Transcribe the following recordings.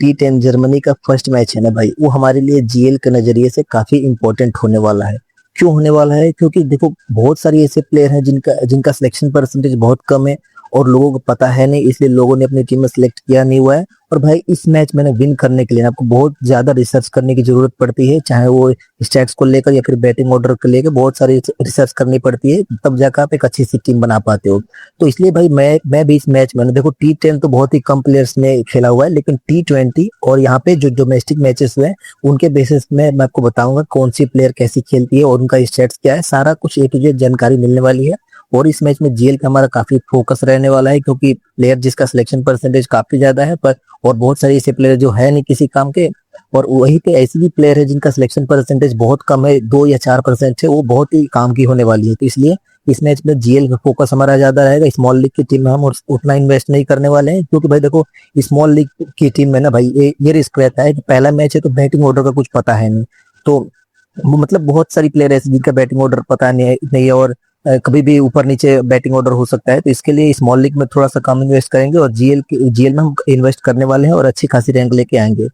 T10 Germany का first match है ना भाई, वो हमारे लिए जीएल के नजरिए से काफी इंपॉर्टेंट होने वाला है। क्यों होने वाला है? क्योंकि देखो बहुत सारे ऐसे प्लेयर हैं जिनका जिनका सिलेक्शन परसेंटेज बहुत कम है और लोगों को पता है नहीं, इसलिए लोगों ने अपनी टीम में सिलेक्ट किया नहीं हुआ है। और भाई इस मैच में ना विन करने के लिए ना आपको बहुत ज्यादा रिसर्च करने की जरूरत पड़ती है, चाहे वो स्टैट्स को लेकर या फिर बैटिंग ऑर्डर को लेकर बहुत सारी रिसर्च करनी पड़ती है, तब जाकर आप एक अच्छी सी टीम बना पाते हो। तो इसलिए भाई मैं भी इस मैच में ना, देखो T10 तो बहुत ही कम प्लेयर्स ने खेला हुआ है, लेकिन T20 और यहाँ पे जो डोमेस्टिक मैचेस हुए हैं उनके बेसिस में मैं आपको बताऊंगा कौन सी प्लेयर कैसी खेलती है और उनका स्टेट्स क्या है, सारा कुछ ए टू जेड जानकारी मिलने वाली है। और इस मैच में जीएल का हमारा काफी फोकस रहने वाला है, क्योंकि प्लेयर जिसका सिलेक्शन परसेंटेज काफी ज्यादा है, पर और बहुत सारे ऐसे प्लेयर जो है नहीं किसी काम के, और वहीं पे ऐसे भी प्लेयर है जिनका सिलेक्शन परसेंटेज बहुत कम है, 2 या 4% है, वो बहुत ही काम की होने वाली है। तो इसलिए इस मैच में जीएल का फोकस हमारा ज्यादा रहेगा। स्मॉल लीग की टीम में हम उतना इन्वेस्ट नहीं करने वाले हैं, क्योंकि भाई देखो स्मॉल लीग की टीम में ना भाई ये रिस्क रहता है कि पहला मैच है तो बैटिंग ऑर्डर का कुछ पता है नहीं, तो मतलब बहुत सारी प्लेयर ऐसे जिनका बैटिंग ऑर्डर पता नहीं है, और कभी भी ऊपर नीचे बैटिंग ऑर्डर हो सकता है। तो इसके लिए स्मॉल लीग में थोड़ा सा कम इन्वेस्ट करेंगे और जीएल में हम इन्वेस्ट करने वाले हैं और अच्छी खासी रैंक लेके आएंगे।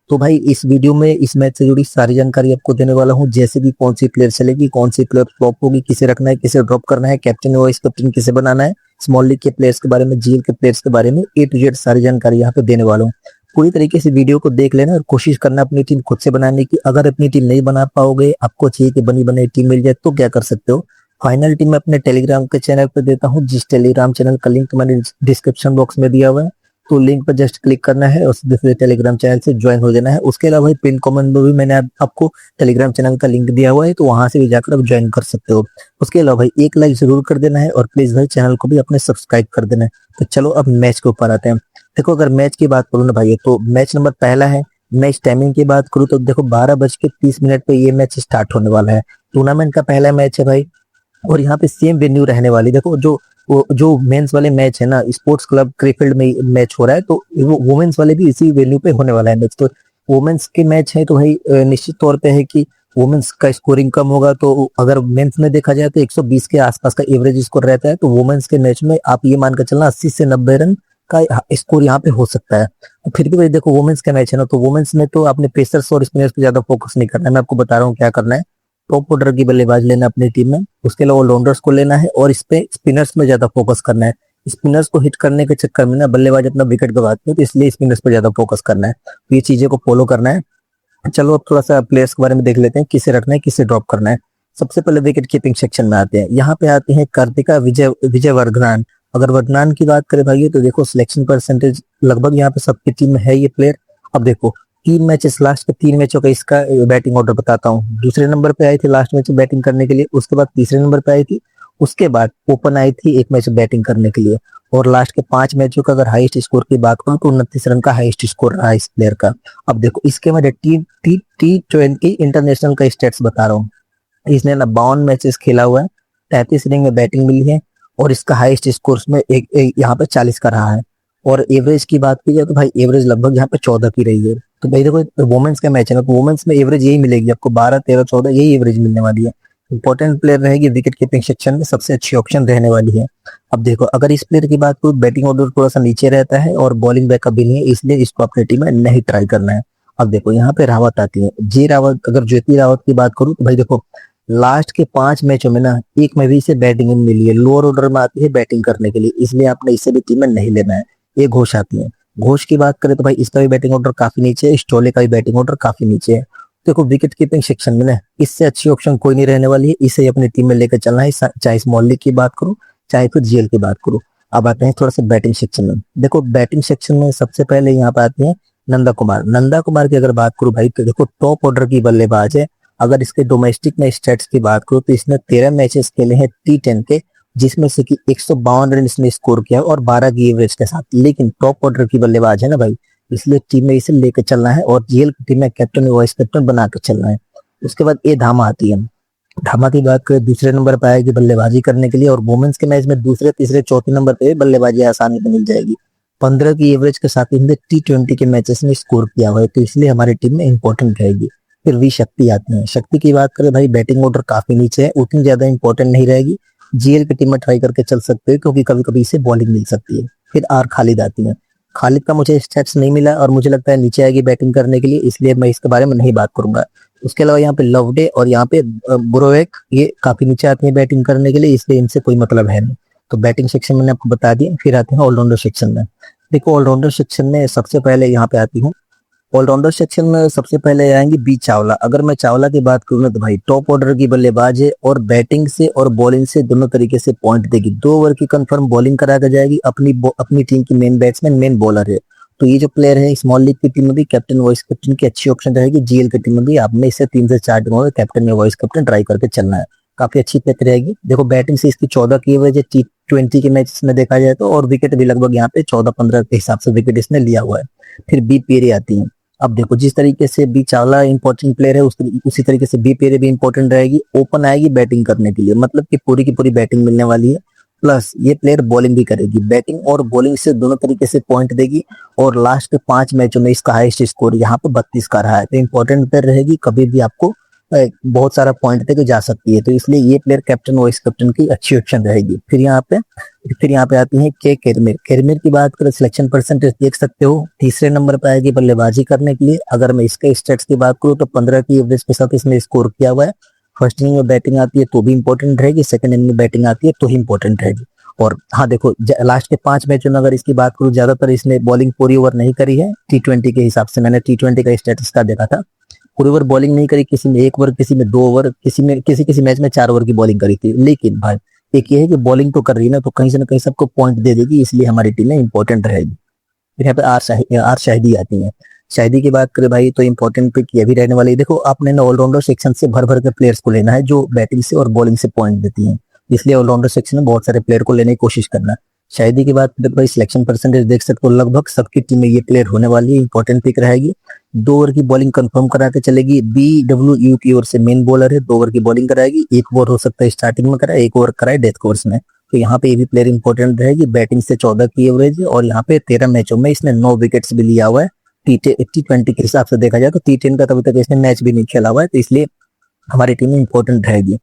तो भाई इस वीडियो में इस मैच से जुड़ी सारी जानकारी आपको देने वाला हूँ, जैसे भी कौन सी प्लेयर चलेगी, कौन सी प्लेयर फ्लॉप होगी, किसे रखना है, किसे ड्रॉप करना है, कैप्टन वाइस कैप्टन किसे बनाना है, स्मॉल लीग के प्लेयर्स के बारे में, जीएल के प्लेयर्स के बारे में ए टू जेड सारी जानकारी यहाँ पे देने वाला हूँ। पूरी तरीके से वीडियो को देख लेना और कोशिश करना अपनी टीम खुद से बनाने की। अगर अपनी टीम नहीं बना पाओगे, आपको चाहिए कि बनी बनाई टीम मिल जाए, तो क्या कर सकते हो, फाइनल टीम मैं अपने टेलीग्राम के चैनल पे देता हूँ, जिस टेलीग्राम चैनल का लिंक मैंने डिस्क्रिप्शन बॉक्स में दिया हुआ है। तो लिंक पर जस्ट क्लिक करना है और दूसरे टेलीग्राम चैनल से ज्वाइन हो जाना है। उसके अलावा भाई पिन कमेंट में भी मैंने आपको टेलीग्राम चैनल का लिंक दिया हुआ है, तो वहां से भी जाकर आप ज्वाइन कर सकते हो। उसके अलावा भाई एक लाइक जरूर कर देना है और प्लीज भाई चैनल को भी अपने सब्सक्राइब कर देना है। तो चलो अब मैच के ऊपर आते हैं। देखो अगर मैच की बात करूँ ना भाई, तो मैच नंबर पहला है। मैच टाइमिंग की बात करूँ तो देखो 12:30 पे ये मैच स्टार्ट होने वाला है। टूर्नामेंट का पहला मैच है भाई, और यहाँ पे सेम वेन्यू रहने वाली। देखो जो मेंस वाले मैच है ना, स्पोर्ट्स क्लब क्रेफील्ड में मैच हो रहा है, तो वो वुमेन्स वाले भी इसी वेन्यू पे होने वाला है मैच। तो वुमेन्स के मैच है तो भाई निश्चित तौर पे है कि वुमेन्स का स्कोरिंग कम होगा। तो अगर मेंस में देखा जाए तो 120 के आसपास का एवरेज स्कोर रहता है, तो वुमेन्स के मैच में आप ये मानकर चलना 80 से 90 रन का स्कोर यहाँ पे हो सकता है। तो फिर भी भाई देखो वुमेन्स का मैच है ना, तो वुमेन्स में तो आपने पेसर्स और स्पिनर्स पे ज्यादा फोकस नहीं करना है, मैं आपको बता रहा हूँ क्या करना है। टॉप ऑर्डर की बल्लेबाज लेना अपनी टीम में, उसके अलावा ऑलराउंडर्स को लेना है और इस पे स्पिनर्स में ज्यादा फोकस करना है। स्पिनर्स को हिट करने के चक्कर में ना बल्लेबाज अपना विकेट गवाते हैं, तो इसलिए स्पिनर्स पे ज्यादा फोकस करना है। तो ये चीजें को फॉलो करना है। चलो अब थोड़ा सा प्लेयर्स के बारे में देख लेते हैं, किसे रखना है किसे ड्रॉप करना है। सबसे पहले विकेट कीपिंग सेक्शन में आते हैं। यहाँ पे आते हैं कार्तिका विजय वर्धमान। अगर वर्धमान की बात करें भाई, तो देखो सिलेक्शन परसेंटेज लगभग यहाँ पे सबकी टीम में है ये प्लेयर। अब देखो 3 मैचेस, लास्ट के 3 मैचों का इसका बैटिंग ऑर्डर बताता हूँ। दूसरे नंबर पे आई थी लास्ट मैच बैटिंग करने के लिए, उसके बाद तीसरे नंबर पे आई थी, उसके बाद ओपन आई थी एक मैच बैटिंग करने के लिए, और लास्ट के 5 मैचों का अगर हाईएस्ट स्कोर की बात करूँ तो 29 रन का हाईएस्ट स्कोर रहा इस प्लेयर का। अब देखो इसके मैं T20 इंटरनेशनल का स्टेट्स बता रहा हूँ। इसने ना 52 मैचेस खेला हुआ है, 33 इनिंग में बैटिंग मिली है, और इसका हाईएस्ट स्कोर में एक यहाँ पे 40 का रहा है। और एवरेज की बात की जाए तो भाई एवरेज लगभग यहाँ पे 14 की रही है। तो भाई देखो वुमेन्स का मैच है ना, तो वुमेन्स में एवरेज यही मिलेगी आपको, 12 13 14 यही एवरेज मिलने वाली है। इंपॉर्टेंट प्लेयर रहेगी विकेट कीपिंग सेक्शन में, सबसे अच्छी ऑप्शन रहने वाली है। अब देखो अगर इस प्लेयर की बात करूँ, बैटिंग ऑर्डर थोड़ा सा नीचे रहता है और बॉलिंग बैकअप भी नहीं है, इसलिए इसको अपनी टीम में नहीं ट्राई करना है। अब देखो यहाँ पे रावत आती है, जी रावत। अगर ज्योति रावत की बात करूँ तो भाई देखो लास्ट के 5 मैचों में ना एक में भी इसे बैटिंग मिली है, लोअर ऑर्डर में आती है बैटिंग करने के लिए, इसलिए आपने इसे भी टीम में नहीं लेना है। ये घोष आती है। घोष की बात करें तो भाई इसका भी बैटिंग ऑर्डर काफी नीचे है, स्टोले का भी बैटिंग ऑर्डर काफी नीचे है। देखो विकेट कीपिंग सेक्शन में ना इससे अच्छी ऑप्शन कोई नहीं रहने वाली है, इसे अपनी टीम में लेकर चलना है, चाहे स्मॉल लीग की बात करूं चाहे फिर जीएल की बात करूं। अब आते हैं थोड़ा सा बैटिंग सेक्शन में। देखो बैटिंग सेक्शन में सबसे पहले यहाँ पे आते हैं नंदा कुमार। नंदा कुमार की अगर बात करूं भाई, तो देखो टॉप ऑर्डर की बल्लेबाज है। अगर इसके डोमेस्टिक में स्टेट्स की बात करूं तो इसने 13 मैचेस खेले हैं T10 के, जिसमें से कि 152 रन इसने स्कोर किया और 12 की एवरेज के साथ। लेकिन टॉप ऑर्डर की बल्लेबाज है ना भाई, इसलिए टीम में इसे लेकर चलना है और जीएल की टीम में कैप्टन और वाइस कैप्टन बना कर चलना है। उसके बाद ए धामा आती है। धामा की बात करें दूसरे नंबर पर आएगी बल्लेबाजी करने के लिए, और वुमेन्स के मैच में दूसरे तीसरे चौथे नंबर पे बल्लेबाजी आसानी से मिल जाएगी। 15 की एवरेज के साथ इन्हें T20 के मैचेस में स्कोर किया हुआ है, तो इसलिए हमारी टीम में इंपॉर्टेंट रहेगी। फिर वी शक्ति आती है। शक्ति की बात करें भाई, बैटिंग ऑर्डर काफी नीचे है, उतनी ज्यादा इंपॉर्टेंट नहीं रहेगी, जीएल की टीम में ट्राई करके चल सकते हैं, क्योंकि कभी कभी इसे बॉलिंग मिल सकती है। फिर आर खालिद आती है। खालिद का मुझे स्टैट्स नहीं मिला और मुझे लगता है नीचे आएगी बैटिंग करने के लिए, इसलिए मैं इसके बारे में नहीं बात करूंगा। उसके अलावा यहाँ पे लवडे और यहाँ पे ब्रोवेक ये काफी नीचे आते हैं बैटिंग करने के लिए, इसलिए इनसे कोई मतलब है नहीं। तो बैटिंग सेक्शन मैंने आपको बता दिया। फिर आते हैं ऑलराउंडर सेक्शन में। देखो ऑलराउंडर सेक्शन में सबसे पहले यहाँ पे आती हूँ। ऑलराउंडर सेक्शन में सबसे पहले आएंगे बी चावला। अगर मैं चावला की बात करूँ ना तो भाई टॉप ऑर्डर की बल्लेबाज है और बैटिंग से और बॉलिंग से दोनों तरीके से पॉइंट देगी। 2 ओवर की कंफर्म बॉलिंग करा के जाएगी। अपनी टीम की मेन बैट्समैन, मेन बॉलर है। तो ये जो प्लेयर है स्मॉल लीग की टीम में भी कैप्टन वाइस कैप्टन की अच्छी ऑप्शन रहेगी। जीएल की टीम में भी आप में इसे 3 से 4 टीमों में कैप्टन या वाइस कैप्टन ट्राई करके चलना है। काफी अच्छी पिक रहेगी। देखो बैटिंग से इसकी 14 की एवरेज है T20 के मैच में देखा जाए तो, और विकेट भी लगभग यहाँ पे 14-15 के हिसाब से विकेट इसने लिया हुआ है। फिर बी पेरे आती है। अब देखो जिस तरीके से बी चावला इंपॉर्टेंट प्लेयर है उसी तरीके से बी पेरे भी इंपॉर्टेंट रहेगी। ओपन आएगी बैटिंग करने के लिए, मतलब कि पूरी की पूरी बैटिंग मिलने वाली है। प्लस ये प्लेयर बॉलिंग भी करेगी। बैटिंग और बॉलिंग से दोनों तरीके से पॉइंट देगी। और लास्ट के 5 मैचों में इसका हाईएस्ट स्कोर यहाँ पे 32 का रहा है। तो इंपॉर्टेंट प्लेयर रहेगी, कभी भी आपको बहुत सारा पॉइंट देके जा सकती है। तो इसलिए ये प्लेयर कैप्टन वाइस कैप्टन की अच्छी ऑप्शन रहेगी। फिर यहाँ पे आती है के केरमेर। केरमेर की बात करें सिलेक्शन परसेंटेज देख सकते हो, तीसरे नंबर पर आएगी बल्लेबाजी करने के लिए। अगर मैं इसके स्टेट्स की बात करूँ तो 15 की एवरेज के साथ इसने स्कोर किया हुआ है। फर्स्ट इनिंग में बैटिंग आती है तो भी इंपॉर्टेंट रहेगी, सेकंड इनिंग में बैटिंग आती है तो ही इंपॉर्टेंट रहेगी। और हाँ देखो लास्ट के 5 मैचों में अगर इसकी बात करूँ, ज्यादातर इसने बॉलिंग पूरी ओवर नहीं करी है। T20 के हिसाब से मैंने T20 का स्टेटस का देखा था, पूरी ओवर बॉलिंग नहीं करी। किसी में 1 ओवर, किसी में 2 ओवर, किसी मैच में 4 ओवर की बॉलिंग करी थी। लेकिन भाई एक ये है कि बॉलिंग तो कर रही है ना, तो कहीं से ना कहीं सबको पॉइंट दे देगी, इसलिए हमारी टीम में इंपॉर्टेंट रहेगी। फिर यहाँ पे आर शाहिदी आती है। शाहिदी की बात करें भाई तो इंपॉर्टेंट पिक ये भी रहने वाली है। देखो आपने ना ऑलराउंडर सेक्शन से भर भर के प्लेयर्स को लेना है जो बैटिंग से और बॉलिंग से पॉइंट देती हैं, इसलिए ऑलराउंडर सेक्शन में बहुत सारे प्लेयर को लेने की कोशिश करना। शाहिदी की बात करें भाई सिलेक्शन परसेंटेज देख सकते हो, लगभग सबकी टीम में ये प्लेयर होने वाली है। इंपॉर्टेंट पिक रहेगी। 2 ओवर की बॉलिंग कंफर्म करा के चलेगी। BWU की ओर से मेन बॉलर है। 2 ओवर की बॉलिंग कराएगी। 1 ओवर हो सकता है स्टार्टिंग में कराए, 1 ओवर कराए डेथ ओवर्स में। तो यहाँ पे ये भी प्लेयर इंपॉर्टेंट रहेगी। बैटिंग से 14 की एवरेज है और यहाँ पे 13 मैचों में इसने 9 विकेट्स भी लिया हुआ है। T20 के हिसाब से देखा जाए तो T10 का तभी तक इसने मैच भी नहीं खेला हुआ है, तो इसलिए हमारी टीम में इंपॉर्टेंट रहेगी।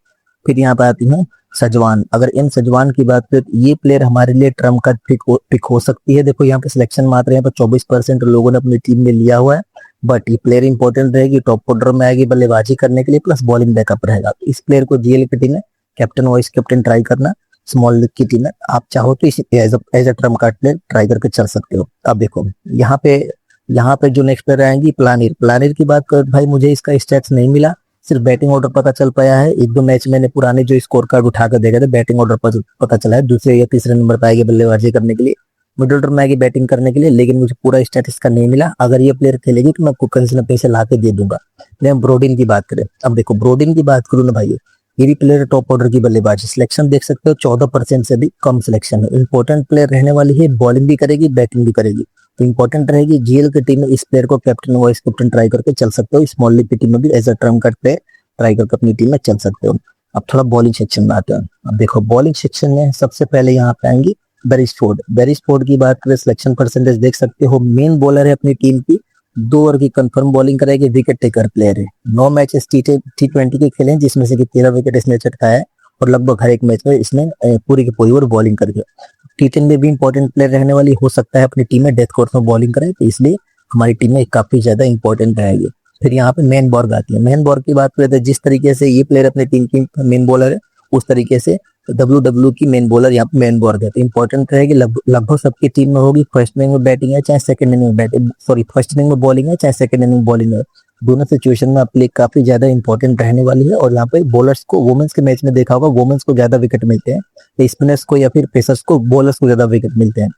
फिर यहाँ पे आती है सजवान। अगर इन सजवान की बात करें तो ये प्लेयर हमारे लिए ट्रम्प का पिक हो सकती है। देखो यहाँ पे सिलेक्शन मात्र यहाँ पे 24% लोगों ने अपनी टीम में लिया हुआ है, बट ये प्लेयर इंपॉर्टेंट रहेगी। टॉप ऑर्डर में आएगी बल्लेबाजी करने के लिए, प्लस बॉलिंग बैकअप रहेगा। तो इस प्लेयर को जीएल की टीम में कैप्टन वाइस कैप्टन ट्राई करना। स्मॉल लीग की टीम है, आप चाहो तो इस as a trump card player try करके चल सकते हो। अब देखो यहाँ पे जो नेक्स्ट प्लेयर आएंगी प्लानिर की बात कर भाई, मुझे इसका स्टैट्स नहीं मिला, सिर्फ बैटिंग ऑर्डर पता चल पाया है। 1-2 मैच मैंने पुराने जो स्कोर कार्ड उठा कर देखा था, बैटिंग ऑर्डर पता चला है। दूसरे या तीसरे नंबर पर आएगी बल्लेबाजी करने के लिए, मिडिल ऑर्डर में आएगी बैटिंग करने के लिए, लेकिन मुझे पूरा स्टैट्स का नहीं मिला। अगर ये प्लेयर खेलेगी तो मैं आपको कहीं से ना कहीं से ला के दे दूंगा। ब्रोडिन की बात करें, अब देखो ब्रोडिन की बात करूँ ना भाई, ये भी प्लेयर टॉप ऑर्डर की बल्लेबाजी। सिलेक्शन देख सकते हो 14% से भी कम सिलेक्शन है। इंपॉर्टेंट प्लेयर रहने वाली है, बॉलिंग भी करेगी बैटिंग भी करेगी, तो इंपॉर्टेंट रहेगी। जीएल की टीम में इस प्लेयर को कैप्टन वाइस कैप्टन ट्राई करके चल सकते हो। स्मॉल लीग की टीम में भी as a trump card player try करके अपनी टीम में चल सकते हो। अब थोड़ा बॉलिंग सेक्शन में आते हैं। अब देखो बॉलिंग सेक्शन में सबसे पहले यहाँ पे आएंगी बेरिस्फोर्ड की बात करें सिलेक्शन परसेंटेज देख सकते हो, मेन बॉलर है अपनी टीम की। 2 ओवर की कंफर्म बॉलिंग करेगी, विकेट टेकर प्लेयर है। 9 मैचेस T20 के खेले जिसमें से 13 विकेट इसने चटकाया है और लगभग हर एक मैच में इसने पूरी की पूरी ओवर बॉलिंग करके। T10 में भी इंपॉर्टेंट प्लेयर रहने वाली, हो सकता है अपनी टीम में डेथ कोर्स में बॉलिंग करे, तो इसलिए हमारी टीम में काफी ज्यादा इंपॉर्टेंट रहेगी। फिर यहाँ पे मेन बॉर्ग आती है। मेन बॉर्ग की बात करें तो जिस तरीके से ये प्लेयर अपनी टीम की मेन बॉलर है, उस तरीके से WW की मेन बॉलर यहाँ पे मेन बॉर्ग है, तो इंपॉर्टेंट रहेगी। लगभग सबकी टीम में होगी। फर्स्ट इनिंग में बैटिंग है चाहे सेकंड इनिंग में फर्स्ट इनिंग में बॉलिंग है चाहे सेकंड इनिंग बॉलिंग है, दोनों सिचुएशन में आपके लिए काफी ज्यादा इंपॉर्टेंट रहने वाली है। और यहाँ पे बॉलर्स को वुमेन्स के मैच में देखा होगा, वुमेन्स को ज्यादा विकेट मिलते हैं, स्पिनर्स को या फिर पेसर्स को बॉलर्स को ज्यादा विकेट मिलते हैं,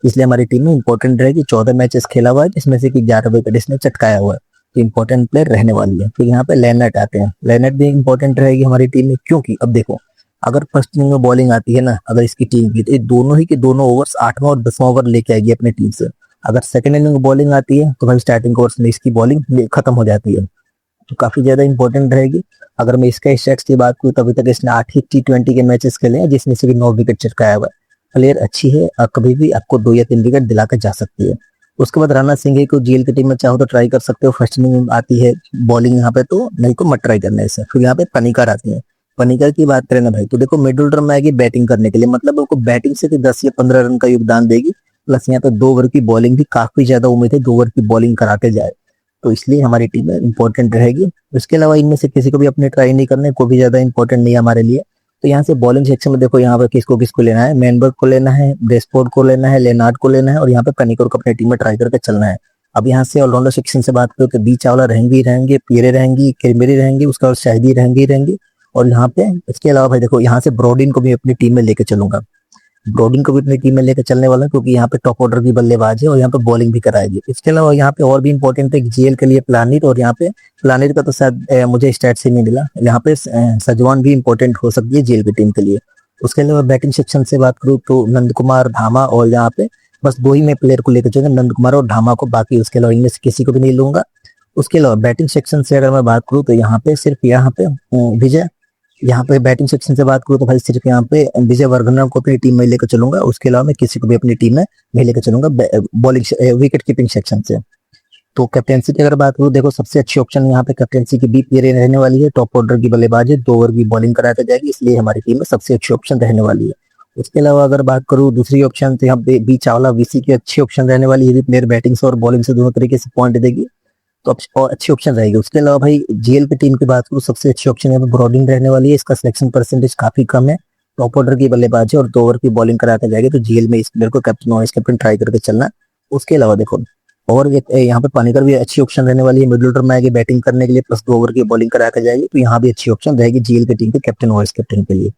इसलिए हमारी टीम में इंपॉर्टेंट रहेगी। 14 मैचेस खेला हुआ है जिसमें से 11 विकेट इसने चटकाया हुआ है, तो इंपॉर्टेंट प्लेयर रहने वाली है। फिर यहाँ पे लेनर्ट आते हैं। लेनर्ट भी इंपॉर्टेंट रहेगी हमारी टीम में, क्योंकि अब देखो अगर फर्स्ट इनिंग में बॉलिंग आती है ना, अगर इसकी टीम की, तो ये दोनों ही के दोनों ओवर्स 8वां और 10वां ओवर लेके आएगी अपनी टीम से। अगर सेकंड इनिंग में बॉलिंग आती है तो भाई स्टार्टिंग ओवर्स में इसकी बॉलिंग खत्म हो जाती है, तो काफी ज्यादा इंपॉर्टेंट रहेगी। अगर मैं इसका स्टैट्स की बात करूँ, तभी तक इसने 8 ही T20 के मैचेस खेले हैं जिसमें से भी 9 विकेट चटकाया हुआ है। प्लेयर अच्छी है और कभी भी आपको 2 या 3 विकेट दिला कर जा सकती है। उसके बाद राणा सिंह को जीएल की टीम में चाहो तो ट्राई कर सकते हो, फर्स्ट इनिंग में आती है बॉलिंग यहाँ पे, तो नहीं तो मत ट्राई करना इसे। फिर यहाँ पे पनिकर आती है। पनिकर की बात करें ना भाई, तो देखो मिडिल ऑर्डर में आएगी बैटिंग करने के लिए, मतलब उसको बैटिंग से 10 या 15 रन का योगदान देगी। प्लस यहाँ पे 2 ओवर की बॉलिंग भी काफी ज्यादा उम्मीद है, 2 ओवर की बॉलिंग करा के जाए, तो इसलिए हमारी टीम इंपॉर्टेंट रहेगी। इसके अलावा इनमें से किसी को भी अपने ट्राई नहीं करने, कोई भी ज्यादा इंपॉर्टेंट नहीं है हमारे लिए। तो यहाँ से बॉलिंग सेक्शन में देखो, यहाँ पर किसको किसको लेना है, मैनबर्ग को लेना है, ब्रेसफोर्ड को लेना है, लेनार्ड को लेना है, और यहाँ पे पनिकर को अपनी टीम में ट्राई करके चलना है। अब यहाँ से ऑलराउंडर सेक्शन से बात करो तो बी चावला रहेंगे ही रहेंगे, पियरे रहेंगी, किरमेरी रहेंगी, उसके बाद शाहिदी रहेंगी ही रहेंगी। और यहाँ पे इसके अलावा भाई देखो, यहाँ से ब्रॉडिन को भी अपनी टीम में लेके चलूंगा, ब्रॉडिन को भी अपनी टीम में लेकर चलने वाला है, क्योंकि यहाँ पे टॉप ऑर्डर की बल्लेबाज है और यहाँ पे बॉलिंग भी कराएगी। इसके अलावा यहाँ पे और भी इंपॉर्टेंट है जीएल के लिए प्लानिट, और यहाँ पे प्लानिट का तो शायद मुझे स्टैट से नहीं मिला, यहाँ पे सजवान भी इंपॉर्टेंट हो सकती है जीएल की टीम के लिए। उसके अलावा बैटिंग सेक्शन से बात करूँ तो नंद कुमार, धामा, और यहाँ पे बस 2 ही मैं प्लेयर को लेकर चलूंगा, नंद कुमार और धामा को, बाकी उसके अलावा इनमें से किसी को भी नहीं लूंगा। उसके अलावा बैटिंग सेक्शन से अगर मैं बात करूँ तो यहाँ पे सिर्फ यहाँ पे विजय, यहाँ पे बैटिंग सेक्शन से बात करूँ तो भाई सिर्फ यहाँ पे विजय वर्धन को अपनी टीम में लेकर चलूंगा, उसके अलावा मैं किसी को भी अपनी टीम में नहीं लेकर चलूंगा बॉलिंग विकेट कीपिंग सेक्शन से। तो कैप्टेंसी की अगर बात करूँ, देखो सबसे अच्छी ऑप्शन यहाँ पे कैप्टेंसी की बी प्लेयर रहने वाली है, टॉप ऑर्डर की बल्लेबाज है, 2 ओवर की बॉलिंग कराकर जाएगी, इसलिए हमारी टीम में सबसे अच्छी ऑप्शन रहने वाली है। उसके अलावा अगर बात करूँ दूसरी ऑप्शन, तो यहाँ पे बी चावला वीसी की अच्छी ऑप्शन रहने वाली है, प्लेयर बैटिंग से और बॉलिंग से दोनों तरीके से पॉइंट देगी, तो और अच्छी ऑप्शन रहेगी। उसके अलावा भाई जीएल की टीम की बात करूँ, सबसे अच्छी ऑप्शन यहाँ पे ब्रॉडिंग रहने वाली है, इसका सिलेक्शन परसेंटेज काफी कम है, टॉप ऑर्डर की बल्लेबाज है और 2 ओवर की बॉलिंग कराकर जाएगी, तो जीएल में इस प्लेयर को कैप्टन वाइस कैप्टन ट्राई करके चलना। उसके अलावा देखो और यहाँ पे पानीकर भी अच्छी ऑप्शन रहने वाली है, मिडिल ऑर्डर में आएगी बैटिंग करने के लिए, प्लस 2 ओवर की बॉलिंग कराकर जाएगी, तो यहाँ भी अच्छी ऑप्शन रहेगी जीएल की टीम के कैप्टन वाइस कैप्टन के लिए।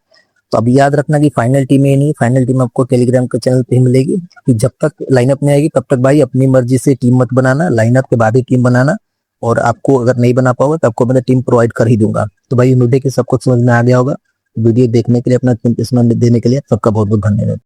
तो अब याद रखना कि फाइनल टीम ये नहीं, फाइनल टीम आपको टेलीग्राम के चैनल पे ही मिलेगी, कि जब तक लाइनअप नहीं आएगी तब तक भाई अपनी मर्जी से टीम मत बनाना, लाइनअप के बाद ही टीम बनाना, और आपको अगर नहीं बना पाओगे तो आपको मैं टीम प्रोवाइड कर ही दूंगा। तो भाई उम्मीद है कि सबको समझ में आ गया होगा। वीडियो देखने के लिए, अपना कीमती समय देने के लिए सबका बहुत बहुत धन्यवाद।